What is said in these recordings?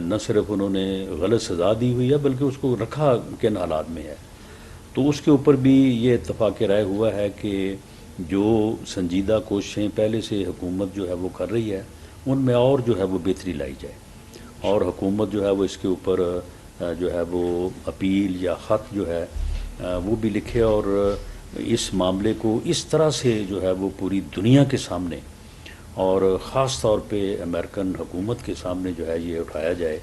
نہ صرف انہوں نے غلط سزا دی ہوئی ہے بلکہ اس کو رکھا کن حالات میں ہے، تو اس کے اوپر بھی یہ اتفاق رائے ہوا ہے کہ جو سنجیدہ کوششیں پہلے سے حکومت جو ہے وہ کر رہی ہے ان میں اور جو ہے وہ بہتری لائی جائے، اور حکومت جو ہے وہ اس کے اوپر جو ہے وہ اپیل یا خط جو ہے وہ بھی لکھے، اور اس معاملے کو اس طرح سے جو ہے وہ پوری دنیا کے سامنے اور خاص طور پہ امریکن حکومت کے سامنے جو ہے یہ اٹھایا جائے،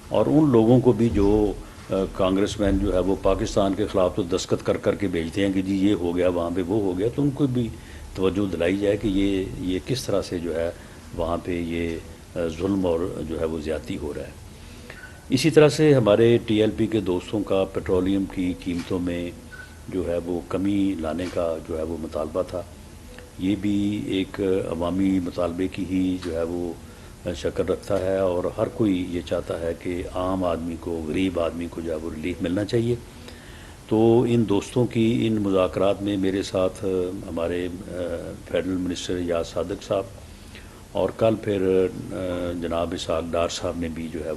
اور ان لوگوں کو بھی جو کانگریس مین جو ہے وہ پاکستان کے خلاف تو دستخط کر کر کے بھیجتے ہیں کہ جی یہ ہو گیا وہاں پہ وہ ہو گیا، تو ان کو بھی توجہ دلائی جائے کہ یہ کس طرح سے جو ہے وہاں پہ یہ ظلم اور جو ہے وہ زیادتی ہو رہا ہے۔ اسی طرح سے ہمارے ٹی ایل پی کے دوستوں کا پیٹرولیم کی قیمتوں میں جو ہے وہ کمی لانے کا جو ہے وہ مطالبہ تھا، یہ بھی ایک عوامی مطالبے کی ہی جو ہے وہ شکل رکھتا ہے، اور ہر کوئی یہ چاہتا ہے کہ عام آدمی کو، غریب آدمی کو جو ہے وہ ریلیف ملنا چاہیے۔ تو ان دوستوں کی ان مذاکرات میں میرے ساتھ ہمارے فیڈرل منسٹر یاز صادق صاحب، اور کل پھر جناب اسحاق ڈار صاحب نے بھی جو ہے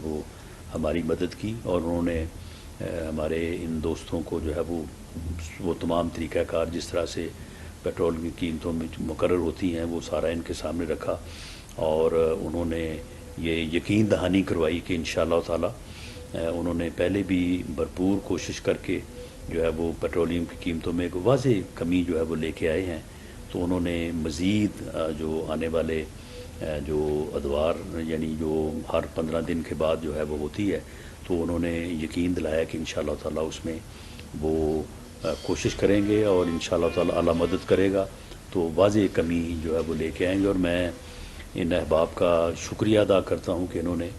ہماری مدد کی، اور انہوں نے ہمارے ان دوستوں کو جو ہے وہ تمام طریقہ کار جس طرح سے پیٹرول کی قیمتوں میں مقرر ہوتی ہیں وہ سارا ان کے سامنے رکھا، اور انہوں نے یہ یقین دہانی کروائی کہ انشاءاللہ تعالی انہوں نے پہلے بھی بھرپور کوشش کر کے جو ہے وہ پیٹرولیم کی قیمتوں میں ایک واضح کمی جو ہے وہ لے کے آئے ہیں، تو انہوں نے مزید جو آنے والے جو ادوار یعنی جو ہر 15 دن کے بعد جو ہے وہ ہوتی ہے، تو انہوں نے یقین دلایا کہ انشاءاللہ تعالی اس میں وہ کوشش کریں گے، اور انشاءاللہ تعالی اللہ مدد کرے گا تو واضح کمی جو ہے وہ لے کے آئیں گے۔ اور میں ان احباب کا شکریہ ادا کرتا ہوں کہ انہوں نے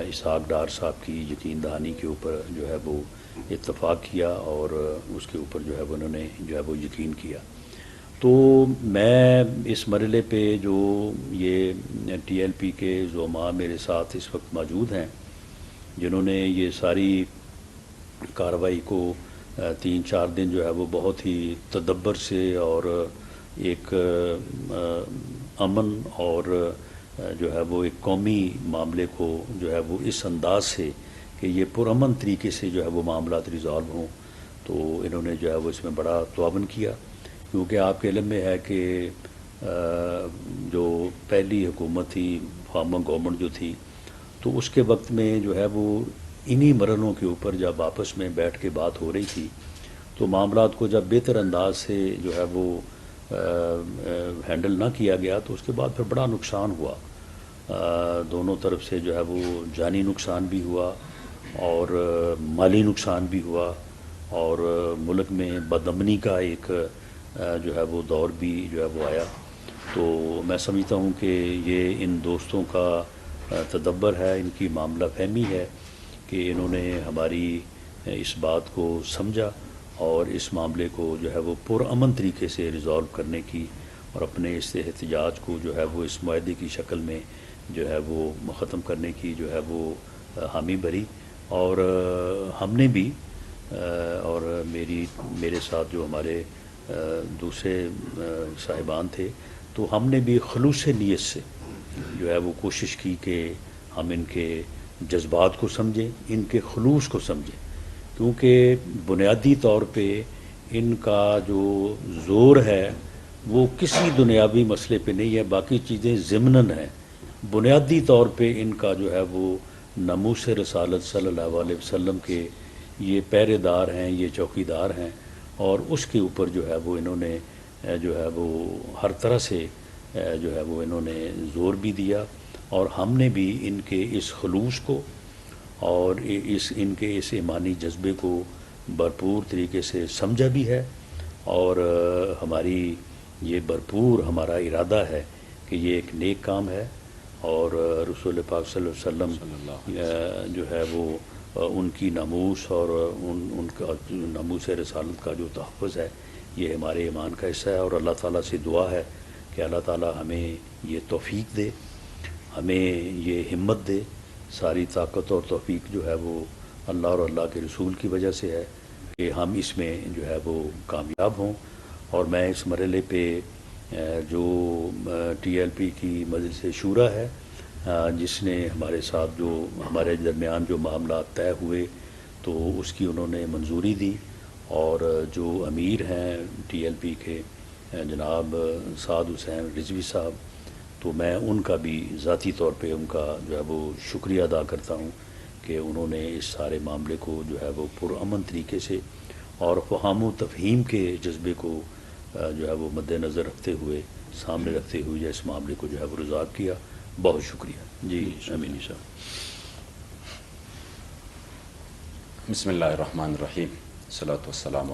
اسحاق ڈار صاحب کی یقین دہانی کے اوپر جو ہے وہ اتفاق کیا، اور اس کے اوپر جو ہے وہ انہوں نے جو ہے وہ یقین کیا۔ تو میں اس مرحلے پہ جو یہ ٹی ایل پی کے زعماء میرے ساتھ اس وقت موجود ہیں جنہوں نے یہ ساری کارروائی کو 3-4 دن جو ہے وہ بہت ہی تدبر سے اور ایک امن اور جو ہے وہ ایک قومی معاملے کو جو ہے وہ اس انداز سے کہ یہ پرامن طریقے سے جو ہے وہ معاملات ریزالو ہوں، تو انہوں نے جو ہے وہ اس میں بڑا تعاون کیا، کیونکہ آپ کے علم میں ہے کہ جو پہلی حکومت تھی فارمر گورنمنٹ جو تھی، تو اس کے وقت میں جو ہے وہ انہی مرحلوں کے اوپر جب آپس میں بیٹھ کے بات ہو رہی تھی تو معاملات کو جب بہتر انداز سے جو ہے وہ ہینڈل نہ کیا گیا تو اس کے بعد پھر بڑا نقصان ہوا، دونوں طرف سے جو ہے وہ جانی نقصان بھی ہوا اور مالی نقصان بھی ہوا، اور ملک میں بدامنی کا ایک جو ہے وہ دور بھی جو ہے وہ آیا۔ تو میں سمجھتا ہوں کہ یہ ان دوستوں کا تدبر ہے، ان کی معاملہ فہمی ہے کہ انہوں نے ہماری اس بات کو سمجھا اور اس معاملے کو جو ہے وہ پرامن طریقے سے ریزالو کرنے کی اور اپنے اس احتجاج کو جو ہے وہ اس معاہدے کی شکل میں جو ہے وہ ختم کرنے کی جو ہے وہ حامی بھری، اور ہم نے بھی اور میرے ساتھ جو ہمارے دوسرے صاحبان تھے تو ہم نے بھی خلوص نیت سے جو ہے وہ کوشش کی کہ ہم ان کے جذبات کو سمجھیں، ان کے خلوص کو سمجھیں، کیونکہ بنیادی طور پہ ان کا جو زور ہے وہ کسی دنیاوی مسئلے پہ نہیں ہے، باقی چیزیں ضمناً ہیں، بنیادی طور پہ ان کا جو ہے وہ ناموس رسالت صلی اللہ علیہ وسلم کے یہ پہرے دار ہیں، یہ چوکیدار ہیں، اور اس کے اوپر جو ہے وہ انہوں نے جو ہے وہ ہر طرح سے جو ہے وہ انہوں نے زور بھی دیا، اور ہم نے بھی ان کے اس خلوص کو اور ان کے اس ایمانی جذبے کو بھرپور طریقے سے سمجھا بھی ہے، اور ہماری یہ بھرپور ہمارا ارادہ ہے کہ یہ ایک نیک کام ہے، اور رسول پاک صلی اللہ علیہ وسلم جو ہے وہ ان کی ناموس اور ان کا ناموس رسالت کا جو تحفظ ہے یہ ہمارے ایمان کا حصہ ہے، اور اللہ تعالیٰ سے دعا ہے کہ اللہ تعالیٰ ہمیں یہ توفیق دے، ہمیں یہ ہمت دے، ساری طاقت اور توفیق جو ہے وہ اللہ اور اللہ کے رسول کی وجہ سے ہے کہ ہم اس میں جو ہے وہ کامیاب ہوں۔ اور میں اس مرحلے پہ جو ٹی ایل پی کی مجلس شورا ہے جس نے ہمارے ساتھ جو ہمارے درمیان جو معاملات طے ہوئے تو اس کی انہوں نے منظوری دی، اور جو امیر ہیں ٹی ایل پی کے جناب سعد حسین رضوی صاحب، تو میں ان کا بھی ذاتی طور پہ ان کا جو ہے وہ شکریہ ادا کرتا ہوں کہ انہوں نے اس سارے معاملے کو جو ہے وہ پرامن طریقے سے اور فہام و تفہیم کے جذبے کو جو ہے وہ مد نظر رکھتے ہوئے، سامنے رکھتے ہوئے اس معاملے کو جو ہے وہ ریزالو کیا۔ بہت شکریہ جی امینی صاحب۔ بسم اللہ الرحمن الرحیم، الصلاۃ والسلام